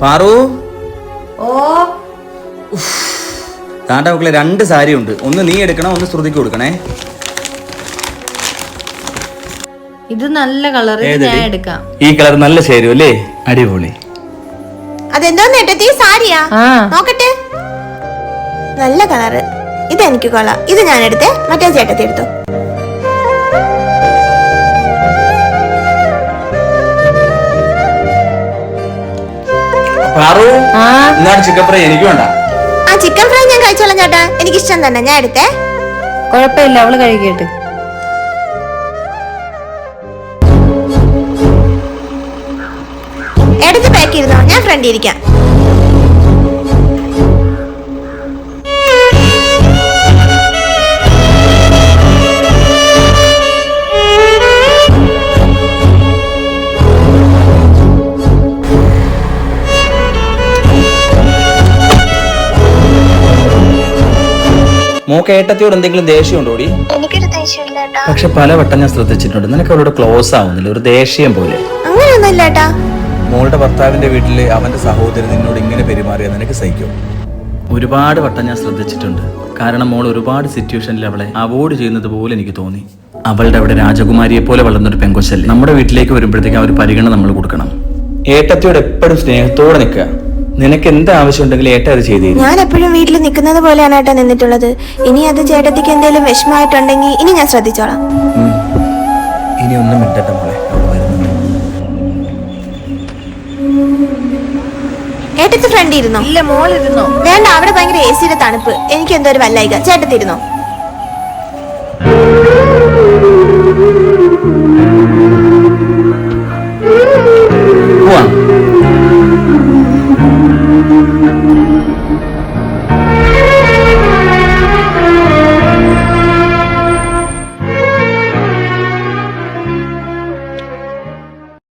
പാറു ഓ താണ്ട മക്കളെ 2 സാരി ഉണ്ട്. ഒന്ന് നീ എടുക്കണം, ഒന്ന് ശ്രുതിക്ക് കൊടുക്കണേ. ഇത് നല്ല കളർ, ഞാൻ എടുക്കാം. ഈ കളർ നല്ല ചേരും അല്ലേ? അടിപൊളി. അതെന്തോന്ന് സാരിയാ? നോക്കട്ടെ. നല്ല കളറ്. ഇതെനിക്ക് കൊള്ളാം. ഇത് ഞാൻ എടുത്തേ, മറ്റേ ചേട്ടത്തി എടുത്തു. ചിക്കൻ ഫ്രൈ എനിക്ക് വേണ്ട. ആ ചിക്കൻ ഫ്രൈ ഞാൻ കഴിച്ചോളാം ചേട്ടാ, എനിക്ക് ഇഷ്ടം തന്നെ. ഞാൻ എടുത്തേ. കുഴപ്പമില്ല, അവള് കഴിക്കട്ടെ. എടുത്ത് പാക്ക് ചെയ്തോ, ഞാൻ ഫ്രണ്ടിൽ ഇരിക്കാം. മോക്ക് ഏട്ടത്തിയോട് എന്തെങ്കിലും ദേഷ്യം ഉണ്ടോടി? എനിക്കൊരു ദേഷ്യമില്ല. പക്ഷെ പലവട്ടം ഞാൻ ശ്രദ്ധിച്ചിട്ടുണ്ട്, നിനക്ക് അവളോട് ക്ലോസ് ആവുന്നില്ല, ഒരു ദേഷ്യം പോലെ. അങ്ങനെയൊന്നുമില്ല ഏട്ടാ. മോളുടെ ഭർത്താവിന്റെ വീട്ടില് അവന്റെ സഹോദരൻ നിന്നോട് ഇങ്ങനെ പെരുമാറിയ നിനക്ക് സഹിക്കും? ഒരുപാട് വട്ടം ഞാൻ ശ്രദ്ധിച്ചിട്ടുണ്ട്. കാരണം മോൾ ഒരുപാട് സിറ്റുവേഷനിൽ അവളെ അവോയ്ഡ് ചെയ്യുന്നത് പോലെ എനിക്ക് തോന്നി. അവളുടെ അവിടെ രാജകുമാരിയെ പോലെ വളർന്നൊരു പെങ്കൊച്ചല്ലേ. നമ്മുടെ വീട്ടിലേക്ക് വരുമ്പോഴത്തേക്ക് ആ ഒരു പരിഗണന നമ്മൾ കൊടുക്കണം. ഏട്ടത്തിയോട് എപ്പോഴും സ്നേഹത്തോടെ നിൽക്കുക. നിനക്ക് എന്ത് ആവശ്യം ഉണ്ടെങ്കിലും ഏട്ട അത് ചെയ്തു. ഞാൻ എപ്പോഴും വീട്ടിൽ നിൽക്കുന്നത് പോലെയാണ് ഏട്ടാ നിന്നിട്ടുള്ളത്. ഇനി അത് ചേട്ടത്തിക്ക് എന്തെങ്കിലും വിഷമമായിട്ടുണ്ടെങ്കിൽ ഇനി ഞാൻ ശ്രദ്ധിച്ചോളാം. ഇനി ഒന്നും മിണ്ടട്ടെ മോളെ, ഏട്ടത്തി ഫ്രണ്ട് ഇരുന്നോ? ഇല്ല, മോളിരുന്നോ? വേണ്ട, അവിടെ ഭയങ്കര AC-യുടെ തണുപ്പ്. എനിക്ക് എന്തോ ഒരു വല്ലായിക. ചേട്ടത്തി ഇരുന്നോ?